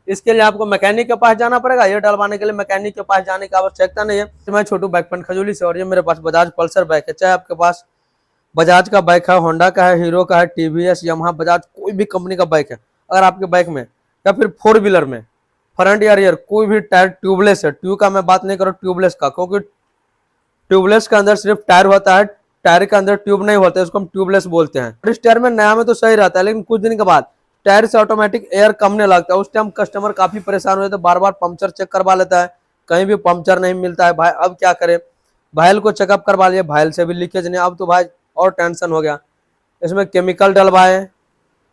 इसके लिए आपको मैकेनिक के पास जाना पड़ेगा। ये डलवाने के लिए मैकेनिक के पास जाने की आवश्यकता नहीं है। तो मैं छोटू बाइक पॉइंट खजूली से, और ये मेरे पास बजाज पल्सर बाइक है। चाहे आपके पास बजाज का बाइक है, होंडा का है, हीरो का है, टीवीएस, यामाहा, बजाज, कोई भी कंपनी का बाइक है, अगर आपके बाइक में या फिर फोर व्हीलर में फ्रंट या रियर कोई भी टायर ट्यूबलेस है, ट्यूब का मैं बात नहीं कर रहा ट्यूबलेस का, क्योंकि ट्यूबलेस के अंदर सिर्फ टायर होता है, टायर के अंदर ट्यूब नहीं होता है, इसको हम ट्यूबलेस बोलते हैं। इस टायर में नया में तो सही रहता है, लेकिन कुछ दिन के बाद टायर से ऑटोमेटिक एयर कमने लगता है। उस टाइम कस्टमर काफी परेशान हुए थे, बार बार पंक्चर चेक करवा लेता है, कहीं भी पंक्चर नहीं मिलता है। भाई अब क्या करे, भाईल को चेकअप करवा लिए, भाईल से भी लीकेज नहीं। अब तो भाई और टेंशन हो गया, इसमें केमिकल डलवाए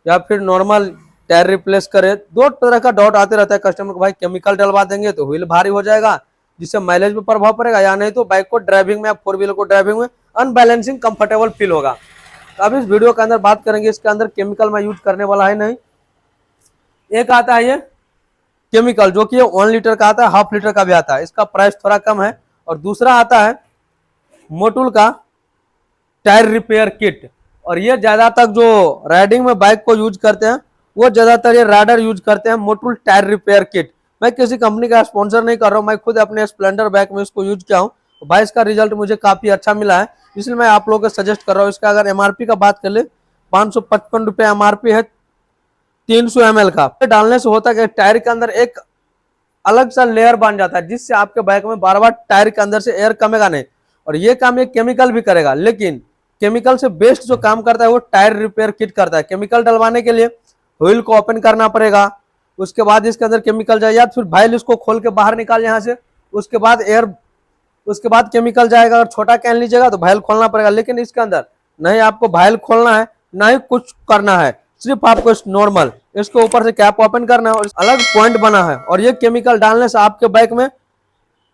या फिर नॉर्मल टायर रिप्लेस करे, दो तरह का डाउट आते रहता है कस्टमर को। भाई केमिकल डलवा देंगे तो व्हील भारी हो जाएगा, जिससे माइलेज पे प्रभाव पड़ेगा, या नहीं तो बाइक को ड्राइविंग में या फोर व्हीलर को ड्राइविंग में अनबैलेंसिंग कंफर्टेबल फील होगा। तो अब इस वीडियो के अंदर बात करेंगे, इसके अंदर केमिकल मैं यूज करने वाला है नहीं। एक आता है ये केमिकल जो कि 1 लीटर का आता है, हाफ लीटर का भी आता है, इसका प्राइस थोड़ा कम है। और दूसरा आता है मोटूल का टायर रिपेयर किट, और ये ज्यादातर जो राइडिंग में बाइक को यूज करते हैं वो ज्यादातर ये राइडर यूज करते हैं, मोटूल टायर रिपेयर किट। मैं किसी कंपनी का स्पॉन्सर नहीं कर रहा हूँ, मैं खुद अपने स्प्लेंडर बाइक में इसको यूज किया हूँ, भाई इसका रिजल्ट मुझे काफी अच्छा मिला है, इसलिए मैं आप लोगों को सजेस्ट कर रहा हूँ। इसका अगर एमआरपी का बात कर ले, 555 रुपये एमआरपी है, 300 ml का। डालने से होता है कि टायर के अंदर एक अलग सा लेयर बन जाता है, जिससे आपके बाइक में बार बार टायर के अंदर से एयर कमेगा नहीं। और ये काम ये केमिकल भी करेगा, लेकिन केमिकल से बेस्ट जो काम करता है वो टायर रिपेयर किट करता है। केमिकल डलवाने के लिए व्हील को ओपन करना पड़ेगा, उसके बाद इसके अंदर केमिकल जाए, या फिर भाईल इसको खोल के बाहर निकाल यहाँ से, उसके बाद एयर, उसके बाद केमिकल जाएगा। अगर छोटा कैन लीजिएगा तो भाईल खोलना पड़ेगा, लेकिन इसके अंदर नहीं आपको भाईल खोलना है, ना ही कुछ करना है, सिर्फ आपको नॉर्मल इसको ऊपर से कैप ओपन करना है और अलग पॉइंट बना है। और ये केमिकल डालने से आपके बाइक में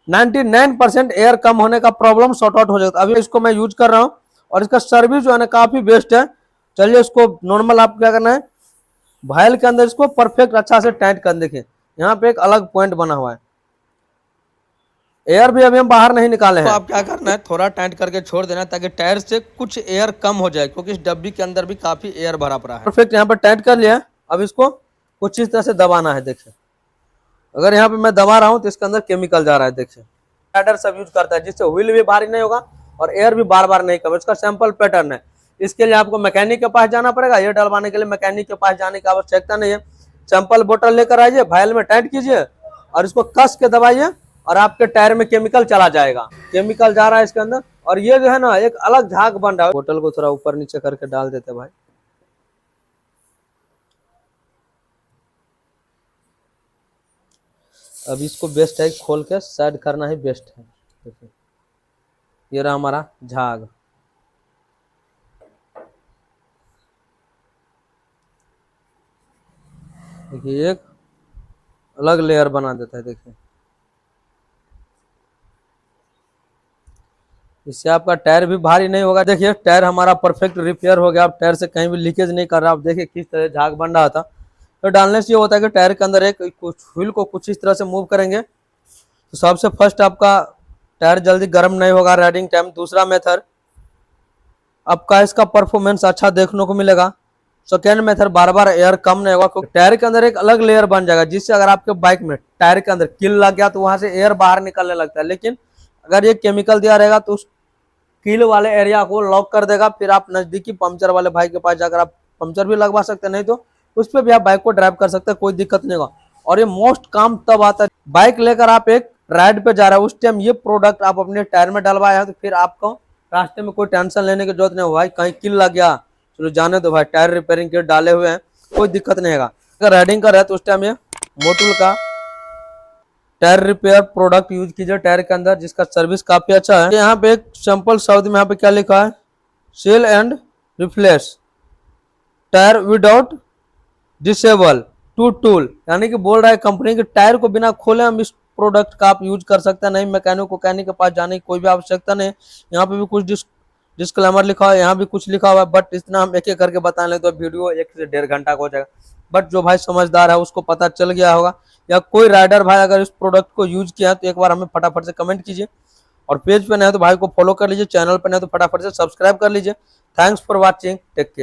99% एयर कम होने का प्रॉब्लम सॉर्ट आउट हो जाता है। अभी इसको मैं यूज कर रहा हूँ और इसका सर्विस जो है ना काफी बेस्ट है। चलिए इसको नॉर्मल आप क्या करना है, भाईल के अंदर इसको परफेक्ट अच्छा से टाइट कर, देखिए यहाँ पे एक अलग पॉइंट बना हुआ है, एयर भी अभी हम बाहर नहीं निकाले हैं। तो आप क्या करना है, थोड़ा टाइट करके छोड़ देना ताकि टायर से कुछ एयर कम हो जाए, क्योंकि इस डब्बी के अंदर भी काफी एयर भरा पड़ा है। परफेक्ट यहाँ पर टाइट कर लिया। अब इसको कुछ इस तरह से दबाना है। देखिए अगर यहाँ पे मैं दबा रहा हूँ तो इसके अंदर केमिकल जा रहा है। देखिए राइडर सब यूज करता है, जिससे व्हील भी भारी नहीं होगा और एयर भी बार बार नहीं कम। इसका सैंपल पैटर्न है। इसके लिए आपको मैकेनिक के पास जाना पड़ेगा। ये डलवाने के लिए मैकेनिक के पास जाने की आवश्यकता नहीं है। सैंपल बोतल लेकर आइए, भाईल में टाइट कीजिए और इसको कस के दबाइए और आपके टायर में केमिकल चला जाएगा। केमिकल जा रहा है इसके अंदर, और ये जो है ना एक अलग झाग बन रहा है। बोतल को थोड़ा ऊपर नीचे करके डाल देते भाई। अब इसको बेस्ट है खोल के साइड करना ही बेस्ट है। देखिए ये रहा हमारा झाग। देखिए एक अलग लेयर बना देता है। देखिए इससे आपका टायर भी भारी नहीं होगा। देखिए टायर हमारा परफेक्ट रिपेयर हो गया, अब टायर से कहीं भी लीकेज नहीं कर रहा। आप देखिए किस तरह झाग बन रहा था। तो डालने से ये होता है कि टायर के अंदर एक कुछ व्हील को कुछ इस तरह से मूव करेंगे तो सबसे फर्स्ट आपका टायर जल्दी गर्म नहीं होगा राइडिंग टाइम। दूसरा मेथड आपका इसका परफॉर्मेंस अच्छा देखने को मिलेगा। सेकेंड मेथड बार बार एयर कम नहीं होगा, क्योंकि टायर के अंदर एक अलग लेयर बन जाएगा, जिससे अगर आपके बाइक में टायर के अंदर कील लग गया तो वहां से एयर बाहर निकलने लगता है। लेकिन अगर ये केमिकल दिया रहेगा तो उस कील वाले एरिया को लॉक कर देगा। फिर आप नजदीकी पंचर वाले भाई के पास जाकर आप पंचर भी लगवा सकते हैं, नहीं तो उस पर भी आप बाइक को ड्राइव कर सकते हैं, कोई दिक्कत नहीं होगा। और ये मोस्ट काम तब आता है बाइक लेकर आप एक राइड पे जा रहे हैं, उस टाइम ये प्रोडक्ट आप अपने टायर में डलवाए हैं तो फिर आपको रास्ते में कोई टेंशन लेने की जरूरत नहीं हो। भाई कहीं कील लग गया चलो जाने दो भाई, टायर रिपेयरिंग किट डाले हुए हैं, कोई दिक्कत नहीं होगा। अगर राइडिंग कर रहे हैं तो उस टाइम ये मोटूल का टायर रिपेयर प्रोडक्ट यूज कीजिए टायर के अंदर, जिसका सर्विस काफी अच्छा है। यहाँ पे एक सिंपल शब्द में यहाँ पे क्या लिखा है, sell and replace tyre without disable to tool, यानी कि बोल रहा है कंपनी के टायर को बिना खोले हम इस प्रोडक्ट का आप यूज कर सकते हैं। नहीं मैकेनिक के पास जाने की कोई भी आवश्यकता नहीं। यहाँ पे भी कुछ डिस्क्लेमर लिखा हुआ है, यहाँ भी कुछ लिखा हुआ है, बट इतना हम एक एक करके बताने तो वीडियो 1 से 1.5 घंटा का हो जाएगा। बट जो भाई समझदार है उसको पता चल गया होगा, या कोई राइडर भाई अगर इस प्रोडक्ट को यूज किया तो एक बार हमें फटाफट से कमेंट कीजिए। और पेज पे नए तो भाई को फॉलो कर लीजिए, चैनल पे नए तो फटाफट से सब्सक्राइब कर लीजिए। Thanks for watching, take care.